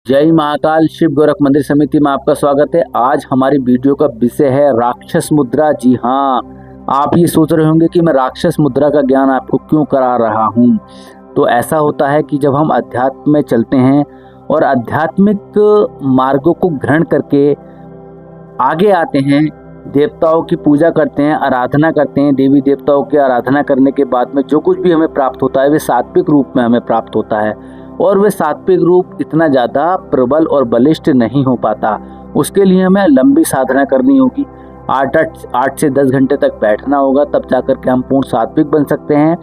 जय महाकाल। शिव गोरख मंदिर समिति में आपका स्वागत है। आज हमारी वीडियो का विषय है राक्षस मुद्रा। जी हाँ, आप ये सोच रहे होंगे कि मैं राक्षस मुद्रा का ज्ञान आपको क्यों करा रहा हूँ। तो ऐसा होता है कि जब हम अध्यात्म में चलते हैं और आध्यात्मिक मार्गों को ग्रहण करके आगे आते हैं, देवताओं की पूजा करते हैं, आराधना करते हैं, देवी देवताओं की आराधना करने के बाद में जो कुछ भी हमें प्राप्त होता है वे सात्विक रूप में हमें प्राप्त होता है। और वे सात्विक रूप इतना ज़्यादा प्रबल और बलिष्ठ नहीं हो पाता। उसके लिए हमें लंबी साधना करनी होगी। 8 से 10 घंटे तक बैठना होगा, तब जाकर के हम पूर्ण सात्विक बन सकते हैं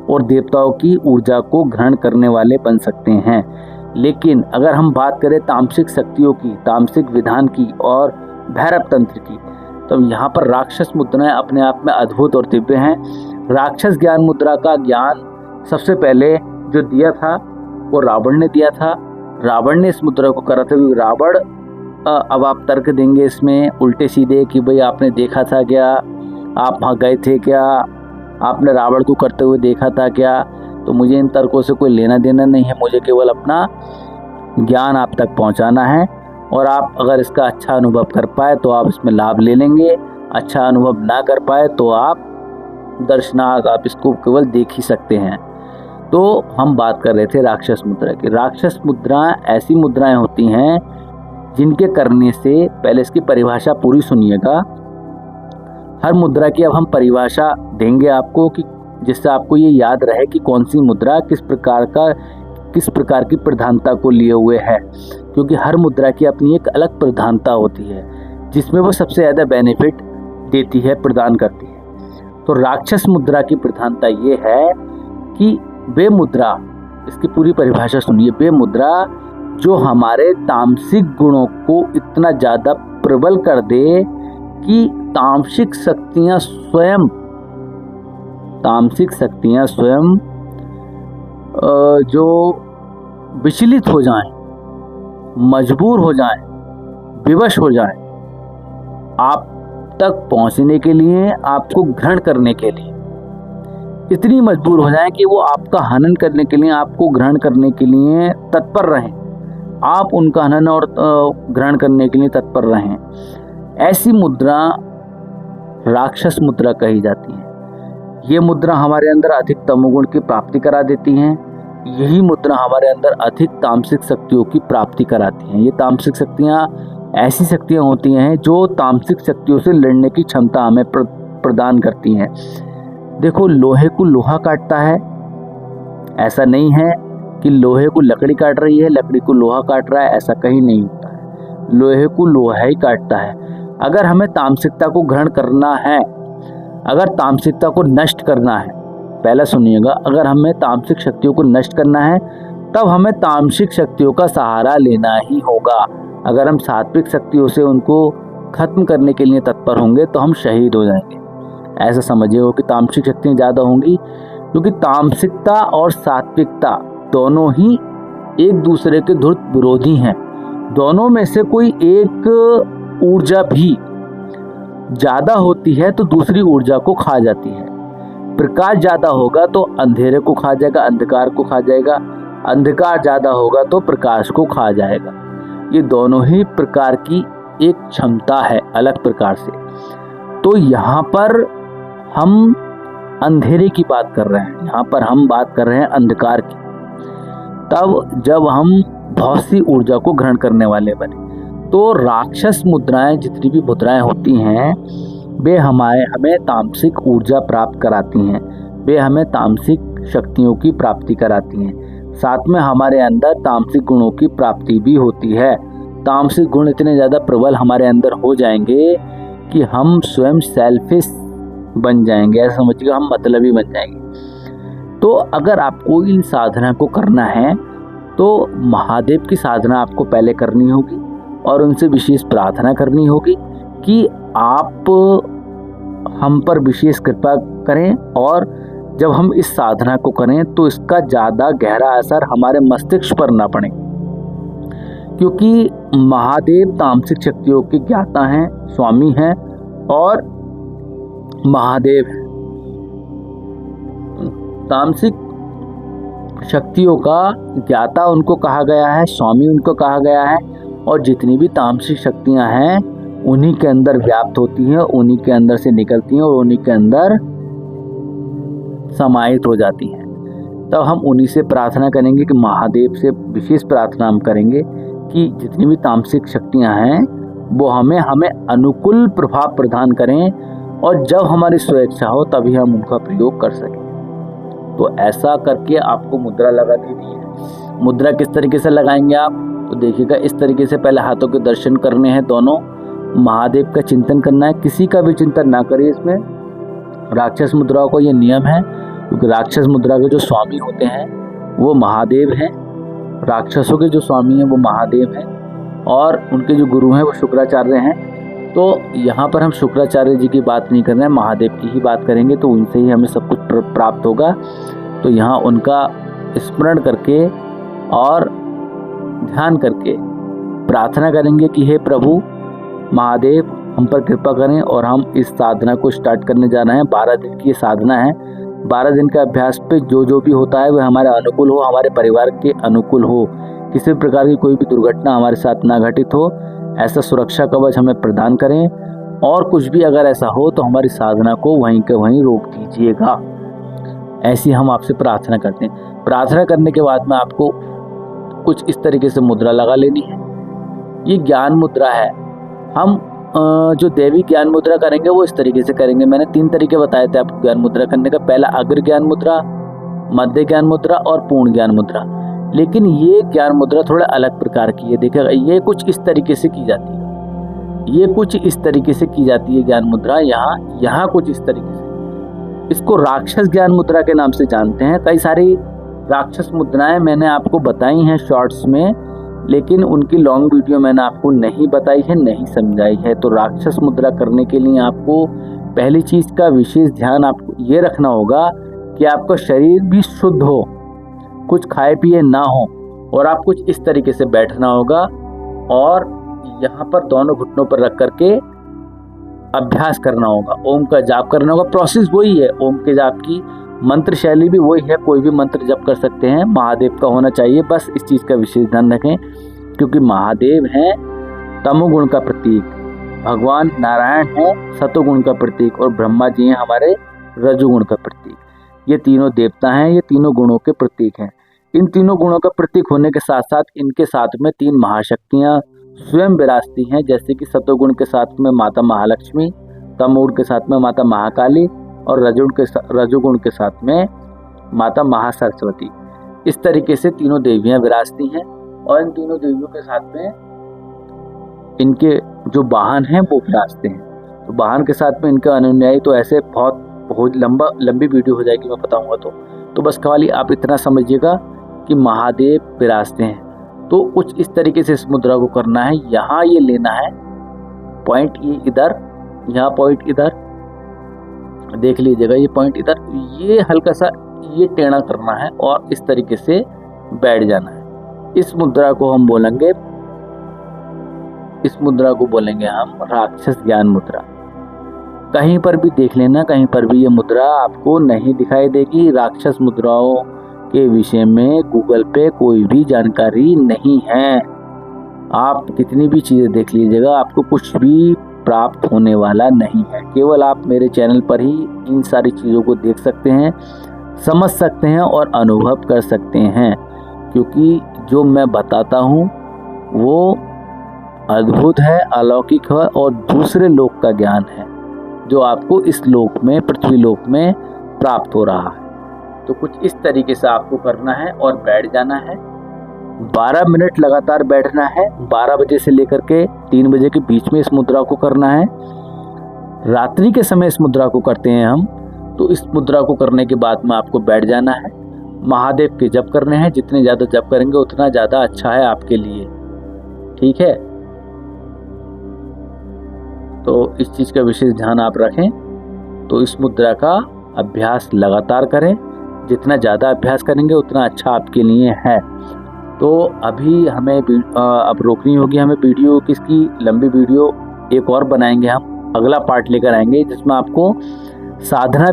और देवताओं की ऊर्जा को ग्रहण करने वाले बन सकते हैं। लेकिन अगर हम बात करें तामसिक शक्तियों की, तामसिक विधान की और भैरव तंत्र की, तो यहाँ पर राक्षस मुद्राएं अपने आप में अद्भुत और दिव्य हैं। राक्षस ज्ञान मुद्रा का ज्ञान सबसे पहले जो दिया था वो रावण ने दिया था। रावण ने इस मुद्रा को करा था। रावण, अब आप तर्क देंगे इसमें उल्टे सीधे कि भाई आपने देखा था क्या, आप वहाँ गए थे क्या, आपने रावण को करते हुए देखा था क्या। तो मुझे इन तर्कों से कोई लेना देना नहीं है। मुझे केवल अपना ज्ञान आप तक पहुँचाना है और आप अगर इसका अच्छा अनुभव कर पाए तो आप इसमें लाभ ले लेंगे। अच्छा अनुभव ना कर पाए तो आप दर्शनार्थ आप इसको केवल देख ही सकते हैं। तो हम बात कर रहे थे राक्षस मुद्रा की। राक्षस मुद्राएं ऐसी मुद्राएं होती हैं जिनके करने से, पहले इसकी परिभाषा पूरी सुनिएगा। हर मुद्रा की अब हम परिभाषा देंगे आपको कि जिससे आपको ये याद रहे कि कौन सी मुद्रा किस प्रकार की प्रधानता को लिए हुए है। क्योंकि हर मुद्रा की अपनी एक अलग प्रधानता होती है जिसमें वो सबसे ज़्यादा बेनिफिट देती है, प्रदान करती है। तो राक्षस मुद्रा की प्रधानता ये है कि वे मुद्रा, इसकी पूरी परिभाषा सुनिए, वे मुद्रा जो हमारे तामसिक गुणों को इतना ज़्यादा प्रबल कर दे कि तामसिक शक्तियाँ स्वयं जो विचलित हो जाएं, मजबूर हो जाएं, विवश हो जाएं, आप तक पहुंचने के लिए, आपको ग्रहण करने के लिए इतनी मजबूर हो जाएं कि वो आपका हनन करने के लिए, आपको ग्रहण करने के लिए तत्पर रहें। आप उनका हनन और ग्रहण करने के लिए तत्पर रहें। ऐसी मुद्रा राक्षस मुद्रा कही जाती है। ये मुद्रा हमारे अंदर अधिक तमोगुण की प्राप्ति करा देती हैं। यही मुद्रा हमारे अंदर अधिक तामसिक शक्तियों की प्राप्ति कराती हैं। ये तामसिक शक्तियाँ ऐसी शक्तियाँ होती हैं जो तामसिक शक्तियों से लड़ने की क्षमता हमें प्रदान करती हैं। देखो, लोहे को लोहा काटता है, ऐसा नहीं है कि लोहे को लकड़ी काट रही है, लकड़ी को लोहा काट रहा है, ऐसा कहीं नहीं होता है। लोहे को लोहा ही काटता है। अगर हमें तामसिकता को ग्रहण करना है, अगर तामसिकता को नष्ट करना है, पहला सुनिएगा, अगर हमें तामसिक शक्तियों को नष्ट करना है तब हमें तामसिक शक्तियों का सहारा लेना ही होगा। अगर हम सात्विक शक्तियों से उनको खत्म करने के लिए तत्पर होंगे तो हम शहीद हो जाएंगे। ऐसा समझिए कि तामसिक शक्तियाँ ज़्यादा होंगी, क्योंकि तामसिकता और सात्विकता दोनों ही एक दूसरे के धुर विरोधी हैं। दोनों में से कोई एक ऊर्जा भी ज़्यादा होती है तो दूसरी ऊर्जा को खा जाती है। प्रकाश ज़्यादा होगा तो अंधेरे को खा जाएगा, अंधकार को खा जाएगा। अंधकार ज़्यादा होगा तो प्रकाश को खा जाएगा। ये दोनों ही प्रकार की एक क्षमता है, अलग प्रकार से। तो यहाँ पर हम अंधेरे की बात कर रहे हैं, यहाँ पर हम बात कर रहे हैं अंधकार की। तब जब हम बहुत सी ऊर्जा को ग्रहण करने वाले बने, तो राक्षस मुद्राएं, जितनी भी मुद्राएं होती हैं, वे हमें तामसिक ऊर्जा प्राप्त कराती हैं। वे हमें तामसिक शक्तियों की प्राप्ति कराती हैं। साथ में हमारे अंदर तामसिक गुणों की प्राप्ति भी होती है। तामसिक गुण इतने ज़्यादा प्रबल हमारे अंदर हो जाएंगे कि हम स्वयं सेल्फिश बन जाएंगे। ऐसा समझिए, हम मतलबी बन जाएंगे। तो अगर आपको इन साधना को करना है तो महादेव की साधना आपको पहले करनी होगी और उनसे विशेष प्रार्थना करनी होगी कि आप हम पर विशेष कृपा करें। और जब हम इस साधना को करें तो इसका ज़्यादा गहरा असर हमारे मस्तिष्क पर ना पड़े, क्योंकि महादेव तामसिक शक्तियों के ज्ञाता हैं, स्वामी हैं और महादेव हैं। तामसिक शक्तियों का ज्ञाता उनको कहा गया है, स्वामी उनको कहा गया है। और जितनी भी तामसिक शक्तियां हैं उन्हीं के अंदर व्याप्त होती हैं, उन्हीं के अंदर से निकलती हैं और उन्हीं के अंदर समाहित हो जाती हैं। तब हम उन्हीं से प्रार्थना करेंगे कि महादेव से विशेष प्रार्थना हम करेंगे कि जितनी भी तामसिक शक्तियां हैं वो हमें अनुकूल प्रभाव प्रदान करें, और जब हमारी स्वेच्छा हो तभी हम उनका प्रयोग कर सकें। तो ऐसा करके आपको मुद्रा लगा देनी है। मुद्रा किस तरीके से लगाएंगे आप, तो देखिएगा इस तरीके से पहले हाथों के दर्शन करने हैं दोनों, महादेव का चिंतन करना है। किसी का भी चिंतन ना करिए इसमें, राक्षस मुद्राओं को ये नियम है, क्योंकि राक्षस मुद्रा के जो स्वामी होते हैं वो महादेव हैं, राक्षसों के जो स्वामी हैं वो महादेव हैं, और उनके जो गुरु हैं वो शुक्राचार्य हैं। तो यहाँ पर हम शुक्राचार्य जी की बात नहीं कर रहे हैं, महादेव की ही बात करेंगे, तो उनसे ही हमें सब कुछ प्राप्त होगा। तो यहाँ उनका स्मरण करके और ध्यान करके प्रार्थना करेंगे कि हे प्रभु महादेव हम पर कृपा करें, और हम इस साधना को स्टार्ट करने जा रहे हैं। 12 दिन की ये साधना है। 12 दिन के अभ्यास पे जो भी होता है वह हमारे अनुकूल हो, हमारे परिवार के अनुकूल हो, किसी प्रकार की कोई भी दुर्घटना हमारे साथ ना घटित हो, ऐसा सुरक्षा कवच हमें प्रदान करें। और कुछ भी अगर ऐसा हो तो हमारी साधना को वहीं के वहीं रोक दीजिएगा। ऐसी हम आपसे प्रार्थना करते हैं। प्रार्थना करने के बाद में आपको कुछ इस तरीके से मुद्रा लगा लेनी है। ये ज्ञान मुद्रा है। हम जो देवी ज्ञान मुद्रा करेंगे वो इस तरीके से करेंगे। मैंने 3 तरीके बताए थे आपको ज्ञान मुद्रा करने का। पहला अग्र ज्ञान मुद्रा, मध्य ज्ञान मुद्रा और पूर्ण ज्ञान मुद्रा। लेकिन ये ज्ञान मुद्रा थोड़ा अलग प्रकार की है। देखिएगा ये कुछ इस तरीके से की जाती है, ये कुछ इस तरीके से की जाती है ज्ञान मुद्रा। यहाँ कुछ इस तरीके से। इसको राक्षस ज्ञान मुद्रा के नाम से जानते हैं। कई सारी राक्षस मुद्राएं मैंने आपको बताई हैं शॉर्ट्स में, लेकिन उनकी लॉन्ग वीडियो मैंने आपको नहीं बताई है, नहीं समझाई है। तो राक्षस मुद्रा करने के लिए आपको पहली चीज का विशेष ध्यान आपको ये रखना होगा कि आपका शरीर भी शुद्ध हो, कुछ खाए पिए ना हो, और आप कुछ इस तरीके से बैठना होगा और यहाँ पर दोनों घुटनों पर रख करके अभ्यास करना होगा। ओम का जाप करना होगा। प्रोसेस वही है ओम के जाप की, मंत्र शैली भी वही है। कोई भी मंत्र जप कर सकते हैं, महादेव का होना चाहिए। बस इस चीज़ का विशेष ध्यान रखें, क्योंकि महादेव हैं तमोगुण का प्रतीक, भगवान नारायण हैं सतोगुण का प्रतीक, और ब्रह्मा जी हैं हमारे रजोगुण का प्रतीक। ये तीनों देवता हैं, ये तीनों गुणों के प्रतीक हैं। इन तीनों गुणों का प्रतीक होने के साथ साथ इनके साथ में 3 महाशक्तियाँ स्वयं विराजती हैं। जैसे कि सतोगुण के साथ में माता महालक्ष्मी, तमोगुण के साथ में माता महाकाली, और रजोगुण के साथ में माता महासरस्वती। इस तरीके से तीनों देवियां विराजती हैं, और इन तीनों देवियों के साथ में इनके जो वाहन हैं वो विराजते हैं। तो वाहन के साथ में इनका अनुयायी, तो ऐसे बहुत लंबी वीडियो हो जाएगी मैं बताऊंगा। तो बस खाली आप इतना समझिएगा कि महादेव विराजते हैं। तो कुछ इस तरीके से इस मुद्रा को करना है। यहाँ ये लेना है पॉइंट, ये इधर, यहाँ पॉइंट इधर, देख लीजिएगा ये पॉइंट इधर, ये हल्का सा ये टेढ़ा करना है और इस तरीके से बैठ जाना है। इस मुद्रा को हम बोलेंगे हम राक्षस ज्ञान मुद्रा। कहीं पर भी देख लेना, कहीं पर भी ये मुद्रा आपको नहीं दिखाई देगी। राक्षस मुद्राओं के विषय में गूगल पे कोई भी जानकारी नहीं है। आप कितनी भी चीज़ें देख लीजिएगा, आपको कुछ भी प्राप्त होने वाला नहीं है। केवल आप मेरे चैनल पर ही इन सारी चीज़ों को देख सकते हैं, समझ सकते हैं और अनुभव कर सकते हैं, क्योंकि जो मैं बताता हूँ वो अद्भुत है, अलौकिक है और दूसरे लोक का ज्ञान है जो आपको इस लोक में, पृथ्वी लोक में प्राप्त हो रहा है। तो कुछ इस तरीके से आपको करना है और बैठ जाना है। 12 मिनट लगातार बैठना है। 12 बजे से लेकर के 3 बजे के बीच में इस मुद्रा को करना है। रात्रि के समय इस मुद्रा को करते हैं हम। तो इस मुद्रा को करने के बाद में आपको बैठ जाना है। महादेव के जप करने हैं। जितने ज़्यादा जप करेंगे उतना ज़्यादा अच्छा है आपके लिए, ठीक है। तो इस चीज़ का विशेष ध्यान आप रखें। तो इस मुद्रा का अभ्यास लगातार करें। जितना ज़्यादा अभ्यास करेंगे उतना अच्छा आपके लिए है। तो अभी हमें अब रोकनी होगी हमें वीडियो, किसकी लंबी वीडियो एक और बनाएंगे हम, अगला पार्ट लेकर आएंगे जिसमें आपको साधना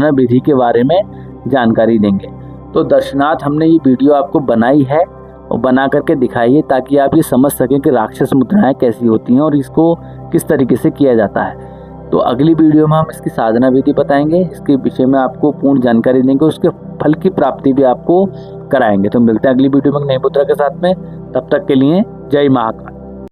विधि के बारे में जानकारी देंगे। तो दर्शनार्थ हमने ये वीडियो आपको बनाई है और बना करके दिखाई है, ताकि आप ये समझ सकें कि राक्षस मुद्राएं कैसी होती हैं और इसको किस तरीके से किया जाता है। तो अगली वीडियो में हम इसकी साधना विधि बताएंगे, इसके विषय में आपको पूर्ण जानकारी देंगे, उसके फल की प्राप्ति भी आपको कराएंगे। तो मिलते हैं अगली वीडियो में नई मुद्रा के साथ में, तब तक के लिए जय महाकाल।